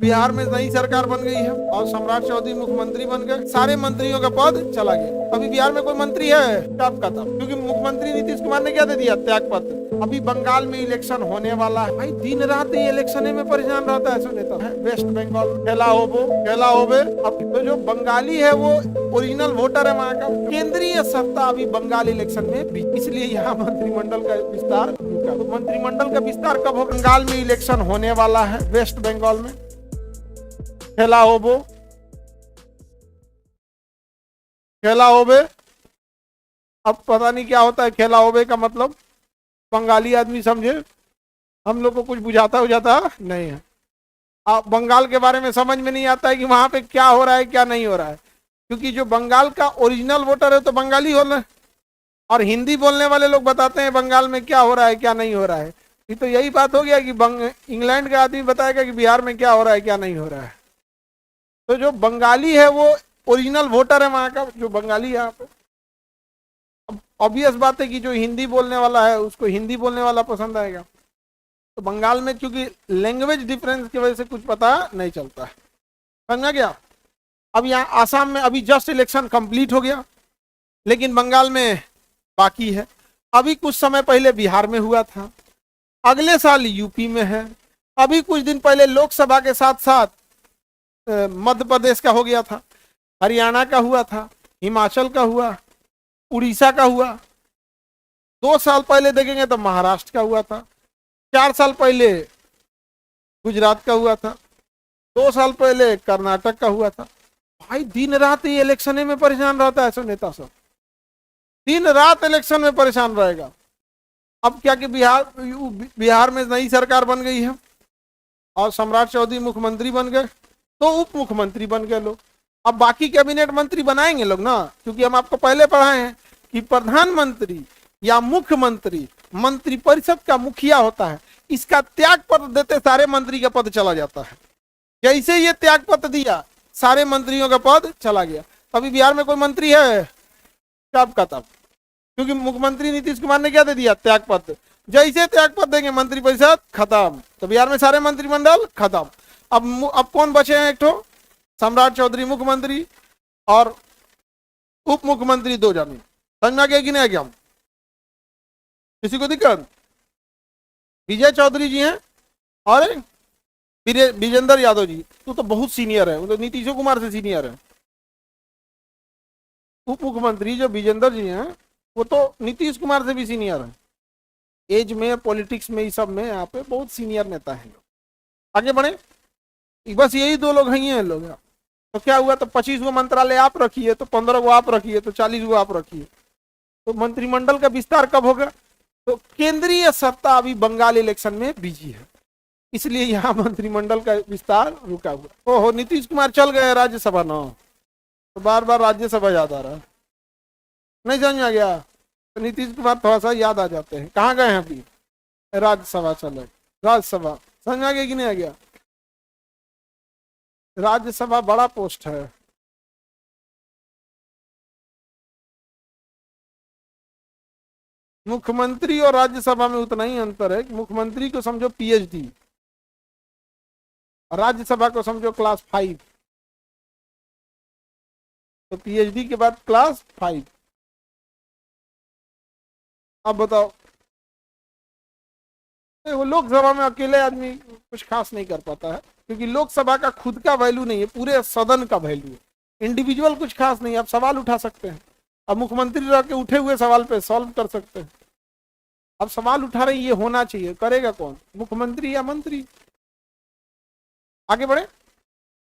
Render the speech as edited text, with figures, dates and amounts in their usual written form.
बिहार में नई सरकार बन गई है और सम्राट चौधरी मुख्यमंत्री बन गए, सारे मंत्रियों का पद चला गया। अभी बिहार में कोई मंत्री है तब का तब, क्योंकि मुख्यमंत्री नीतीश कुमार ने क्या दे दिया, त्याग पत्र। अभी बंगाल में इलेक्शन होने वाला है, भाई दिन रात ये इलेक्शन में परेशान रहता है नेता। वेस्ट बंगाल खेला होबे। अब तो जो बंगाली है वो ओरिजिनल वोटर है वहाँ का। केंद्रीय सत्ता अभी बंगाल इलेक्शन में, इसलिए यहाँ मंत्रिमंडल का विस्तार रुका। तो मंत्रिमंडल का विस्तार कब होगा? बंगाल में इलेक्शन होने वाला है, वेस्ट बंगाल में खेला होबे। अब पता नहीं क्या होता है खेला होबे का मतलब, बंगाली आदमी समझे, हम लोग को कुछ बुझाता नहीं है। अब बंगाल के बारे में समझ में नहीं आता है कि वहां पे क्या हो रहा है क्या नहीं हो रहा है, क्योंकि जो बंगाल का ओरिजिनल वोटर है तो बंगाली हो रहा है, और हिंदी बोलने वाले लोग बताते हैं बंगाल में क्या हो रहा है क्या नहीं हो रहा है। ये तो यही बात हो गया कि इंग्लैंड का आदमी बताएगा कि बिहार में क्या हो रहा है क्या नहीं हो रहा है। तो जो बंगाली है वो ओरिजिनल वोटर है वहां का, जो बंगाली है यहाँ पे। अब ऑब्वियस बात है कि जो हिंदी बोलने वाला है उसको हिंदी बोलने वाला पसंद आएगा। तो बंगाल में क्योंकि लैंग्वेज डिफरेंस की वजह से कुछ पता नहीं चलता है, समझा गया। अब यहाँ आसाम में अभी जस्ट इलेक्शन कंप्लीट हो गया, लेकिन बंगाल में बाकी है। अभी कुछ समय पहले बिहार में हुआ था, अगले साल यूपी में है, अभी कुछ दिन पहले लोकसभा के साथ साथ मध्य प्रदेश का हो गया था, हरियाणा का हुआ था, हिमाचल का हुआ, उड़ीसा का हुआ। 2 साल पहले देखेंगे तो महाराष्ट्र का हुआ था, 4 साल पहले गुजरात का हुआ था, 2 साल पहले कर्नाटक का हुआ था। भाई दिन रात ये इलेक्शन में परेशान रहता है ऐसे नेता सब, दिन रात इलेक्शन में परेशान रहेगा। अब क्या कि बिहार में नई सरकार बन गई है और सम्राट चौधरी मुख्यमंत्री बन गए, तो उप मुख्यमंत्री बन गए लोग। अब बाकी कैबिनेट मंत्री बनाएंगे लोग ना, क्योंकि हम आपको पहले पढ़ाए हैं कि प्रधानमंत्री या मुख्यमंत्री मंत्रिपरिषद का मुखिया होता है, इसका त्याग पत्र देते सारे मंत्री का पद चला जाता है। जैसे ये त्याग पत्र दिया सारे मंत्रियों का पद चला गया। अभी बिहार में कोई मंत्री है तब का तब, क्योंकि मुख्यमंत्री नीतीश कुमार ने क्या दे दिया, त्याग पत्र। जैसे त्याग पत्र देंगे मंत्रिपरिषद खत्म, तो बिहार में सारे मंत्रिमंडल खत्म। अब कौन बचे हैं, एक तो सम्राट चौधरी मुख्यमंत्री और उप मुख्यमंत्री 2 जने। समझ में आ गया कि नहीं आ गया? किसी को दिक्कत? विजय चौधरी जी हैं और विजेंद्र यादव जी। तो बहुत सीनियर है, तो नीतीश कुमार से सीनियर है। उप मुख्यमंत्री जो विजेंद्र जी हैं वो तो नीतीश कुमार से भी सीनियर है, एज में, पॉलिटिक्स में, इस सब में यहाँ पे बहुत सीनियर नेता है। आगे बढ़े, बस यही 2 लोग हैं लोग। तो क्या हुआ, तो 25 गो मंत्रालय आप रखिए, तो 15 गो आप रखिए, तो 40 गो आप रखिए। तो मंत्रिमंडल का विस्तार कब होगा? तो केंद्रीय सत्ता अभी बंगाल इलेक्शन में बिजी है, इसलिए यहाँ मंत्रिमंडल का विस्तार रुका हुआ। ओहो, नीतीश कुमार चल गए राज्यसभा ना, तो बार बार राज्यसभा याद आ रहा है, नहीं समझ आ गया? तो नीतीश कुमार थोड़ा सा याद आ जाते हैं। कहाँ गए हैं अभी? राज्यसभा चले, राज्यसभा। समझ आ गया कि नहीं आ गया? राज्यसभा बड़ा पोस्ट है। मुख्यमंत्री और राज्यसभा में उतना ही अंतर है कि मुख्यमंत्री को समझो पीएचडी, राज्यसभा को समझो क्लास 5। तो पीएचडी के बाद क्लास 5। अब बताओ, वो लोकसभा में अकेले आदमी कुछ खास नहीं कर पाता है, क्योंकि लोकसभा का खुद का वैल्यू नहीं है, पूरे सदन का वैल्यू है। इंडिविजुअल कुछ खास नहीं है, आप सवाल उठा सकते हैं। अब मुख्यमंत्री रह के उठे हुए सवाल पे सॉल्व कर सकते हैं। अब सवाल उठा रहे, ये होना चाहिए, करेगा कौन, मुख्यमंत्री या मंत्री? आगे बढ़े।